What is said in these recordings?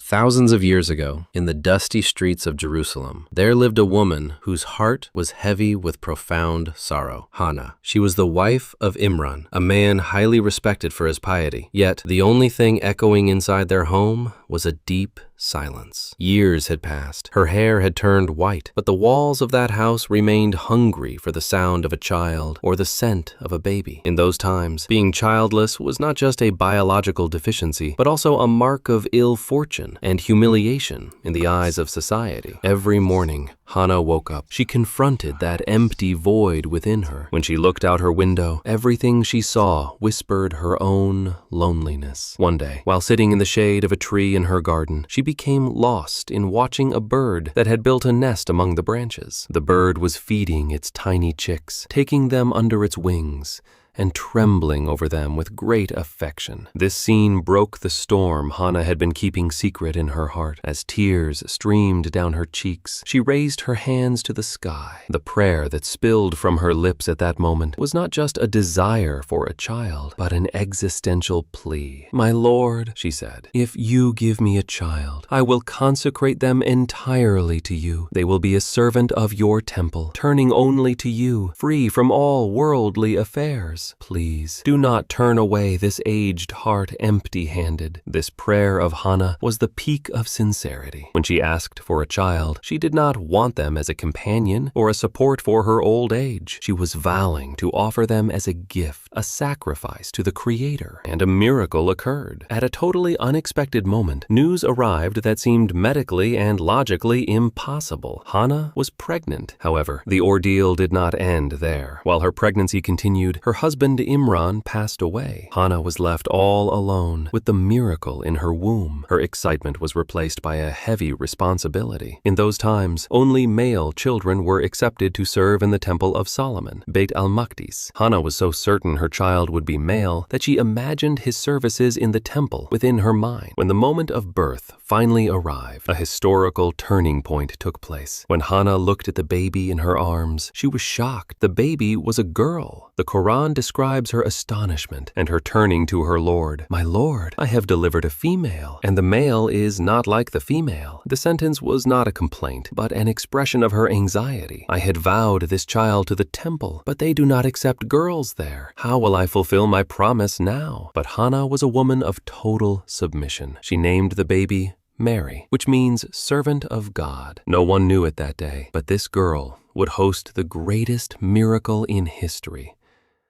Thousands of years ago, in the dusty streets of Jerusalem, there lived a woman whose heart was heavy with profound sorrow, Hannah. She was the wife of Imran, a man highly respected for his piety. Yet, the only thing echoing inside their home was a deep silence. Years had passed. Her hair had turned white, but the walls of that house remained hungry for the sound of a child or the scent of a baby. In those times, being childless was not just a biological deficiency, but also a mark of ill fortune and humiliation in the eyes of society. Every morning, Hannah woke up. She confronted that empty void within her. When she looked out her window, everything she saw whispered her own loneliness. One day, while sitting in the shade of a tree in her garden, she became lost in watching a bird that had built a nest among the branches. The bird was feeding its tiny chicks, taking them under its wings, and trembling over them with great affection. This scene broke the storm Hannah had been keeping secret in her heart. As tears streamed down her cheeks, she raised her hands to the sky. The prayer that spilled from her lips at that moment was not just a desire for a child, but an existential plea. "My Lord," she said, "if you give me a child, I will consecrate them entirely to you. They will be a servant of your temple, turning only to you, free from all worldly affairs. Please, do not turn away this aged heart empty-handed." This prayer of Hannah was the peak of sincerity. When she asked for a child, she did not want them as a companion or a support for her old age. She was vowing to offer them as a gift, a sacrifice to the Creator, and a miracle occurred. At a totally unexpected moment, news arrived that seemed medically and logically impossible. Hannah was pregnant. However, the ordeal did not end there. While her pregnancy continued, her husband Imran passed away. Hannah was left all alone with the miracle in her womb. Her excitement was replaced by a heavy responsibility. In those times, only male children were accepted to serve in the Temple of Solomon, Beit al-Maqdis. Hannah was so certain her child would be male that she imagined his services in the temple within her mind. When the moment of birth finally arrived, a historical turning point took place. When Hannah looked at the baby in her arms, she was shocked. The baby was a girl. The Quran describes her astonishment and her turning to her Lord. "My Lord, I have delivered a female, and the male is not like the female." The sentence was not a complaint, but an expression of her anxiety. "I had vowed this child to the temple, but they do not accept girls there. How will I fulfill my promise now?" But Hannah was a woman of total submission. She named the baby Mary, which means servant of God. No one knew it that day, but this girl would host the greatest miracle in history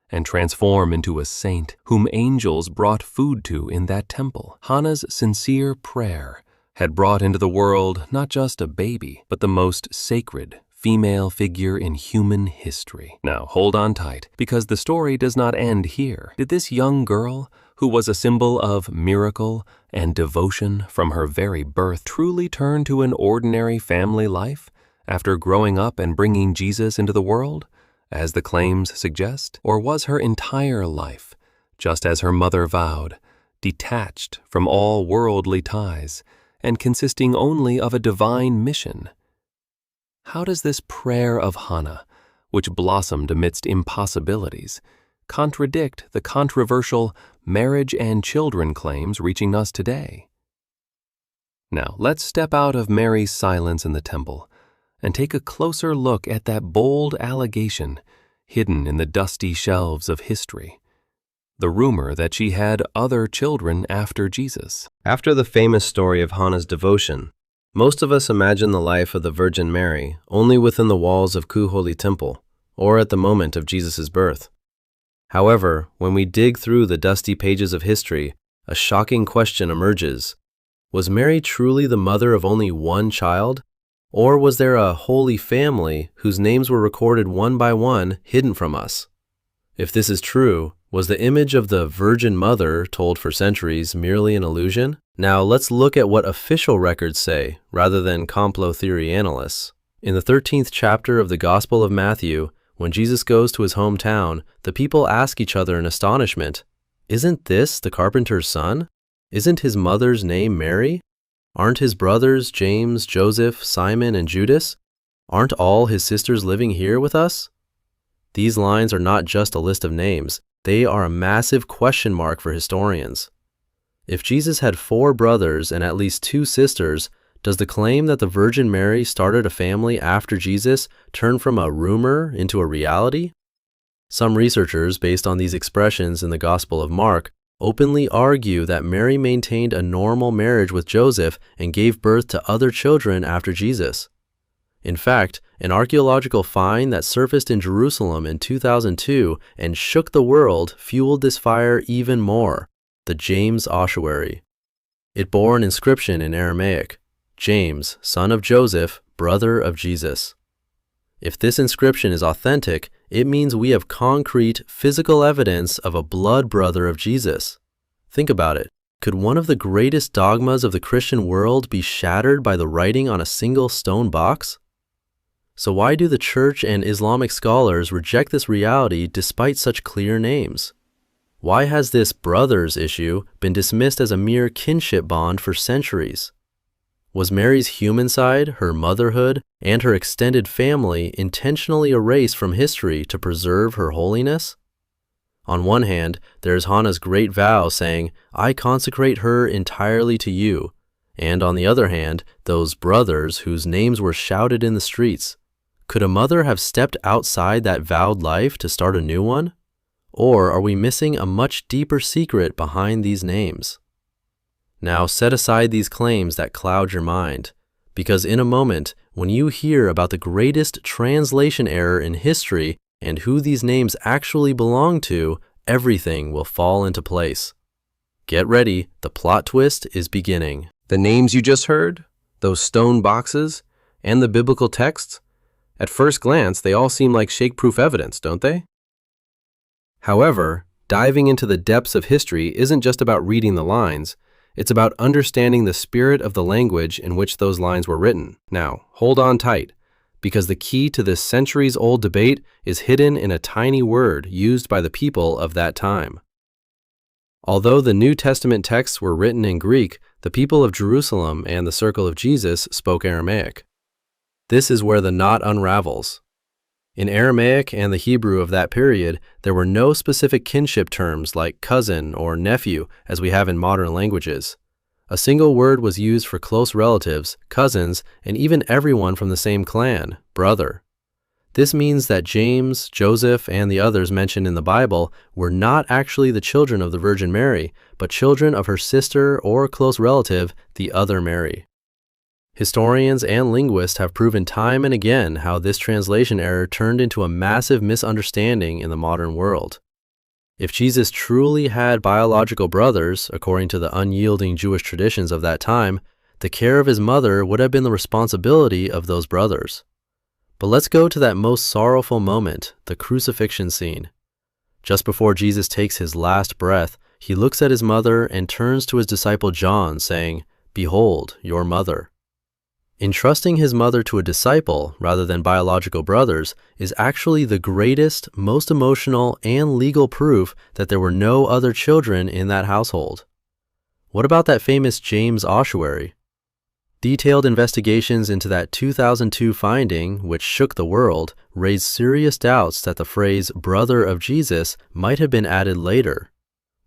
and transform into a saint whom angels brought food to in that temple. Hannah's sincere prayer had brought into the world not just a baby, but the most sacred female figure in human history. Now, hold on tight, because the story does not end here. Did this young girl, who was a symbol of miracle and devotion from her very birth, truly turn to an ordinary family life after growing up and bringing Jesus into the world, as the claims suggest? Or was her entire life, just as her mother vowed, detached from all worldly ties and consisting only of a divine mission? How does this prayer of Hannah, which blossomed amidst impossibilities, contradict the controversial marriage and children claims reaching us today? Now, let's step out of Mary's silence in the temple and take a closer look at that bold allegation hidden in the dusty shelves of history, the rumor that she had other children after Jesus. After the famous story of Hannah's devotion, most of us imagine the life of the Virgin Mary only within the walls of Ku Holy Temple, or at the moment of Jesus' birth. However, when we dig through the dusty pages of history, a shocking question emerges. Was Mary truly the mother of only one child? Or was there a holy family whose names were recorded one by one, hidden from us? If this is true, was the image of the Virgin Mother told for centuries merely an illusion? Now let's look at what official records say, rather than complot theory analysts. In the 13th chapter of the Gospel of Matthew, when Jesus goes to his hometown, the people ask each other in astonishment, "Isn't this the carpenter's son? Isn't his mother's name Mary? Aren't his brothers James, Joseph, Simon, and Judas? Aren't all his sisters living here with us?" These lines are not just a list of names. They are a massive question mark for historians. If Jesus had 4 brothers and at least 2 sisters, does the claim that the Virgin Mary started a family after Jesus turn from a rumor into a reality? Some researchers, based on these expressions in the Gospel of Mark, openly argue that Mary maintained a normal marriage with Joseph and gave birth to other children after Jesus. In fact, an archaeological find that surfaced in Jerusalem in 2002 and shook the world fueled this fire even more: the James Ossuary. It bore an inscription in Aramaic: James, son of Joseph, brother of Jesus. If this inscription is authentic, it means we have concrete, physical evidence of a blood brother of Jesus. Think about it. Could one of the greatest dogmas of the Christian world be shattered by the writing on a single stone box? So why do the church and Islamic scholars reject this reality despite such clear names? Why has this brothers issue been dismissed as a mere kinship bond for centuries? Was Mary's human side, her motherhood, and her extended family intentionally erased from history to preserve her holiness? On one hand, there is Hannah's great vow saying, "I consecrate her entirely to you," and on the other hand, those brothers whose names were shouted in the streets. Could a mother have stepped outside that vowed life to start a new one? Or are we missing a much deeper secret behind these names? Now set aside these claims that cloud your mind, because in a moment, when you hear about the greatest translation error in history and who these names actually belong to, everything will fall into place. Get ready, the plot twist is beginning. The names you just heard, those stone boxes, and the biblical texts, at first glance, they all seem like shake-proof evidence, don't they? However, diving into the depths of history isn't just about reading the lines. It's about understanding the spirit of the language in which those lines were written. Now, hold on tight, because the key to this centuries-old debate is hidden in a tiny word used by the people of that time. Although the New Testament texts were written in Greek, the people of Jerusalem and the circle of Jesus spoke Aramaic. This is where the knot unravels. In Aramaic and the Hebrew of that period, there were no specific kinship terms like cousin or nephew as we have in modern languages. A single word was used for close relatives, cousins, and even everyone from the same clan, brother. This means that James, Joseph, and the others mentioned in the Bible were not actually the children of the Virgin Mary, but children of her sister or close relative, the other Mary. Historians and linguists have proven time and again how this translation error turned into a massive misunderstanding in the modern world. If Jesus truly had biological brothers, according to the unyielding Jewish traditions of that time, the care of his mother would have been the responsibility of those brothers. But let's go to that most sorrowful moment, the crucifixion scene. Just before Jesus takes his last breath, he looks at his mother and turns to his disciple John, saying, "Behold, your mother." Entrusting his mother to a disciple rather than biological brothers is actually the greatest, most emotional, and legal proof that there were no other children in that household. What about that famous James Ossuary? Detailed investigations into that 2002 finding, which shook the world, raised serious doubts that the phrase "brother of Jesus" might have been added later.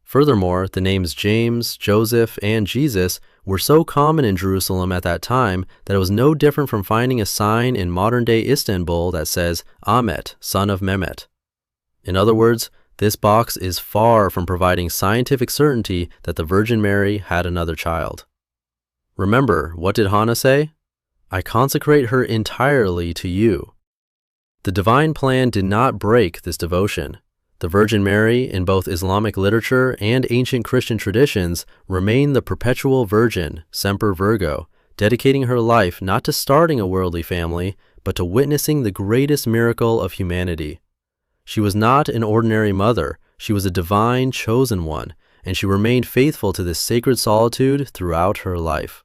Furthermore, the names James, Joseph, and Jesus were so common in Jerusalem at that time that it was no different from finding a sign in modern-day Istanbul that says Ahmet, son of Mehmet. In other words, this box is far from providing scientific certainty that the Virgin Mary had another child. Remember, what did Hannah say? "I consecrate her entirely to you." The divine plan did not break this devotion. The Virgin Mary, in both Islamic literature and ancient Christian traditions, remained the perpetual virgin, Semper Virgo, dedicating her life not to starting a worldly family, but to witnessing the greatest miracle of humanity. She was not an ordinary mother, she was a divine chosen one, and she remained faithful to this sacred solitude throughout her life.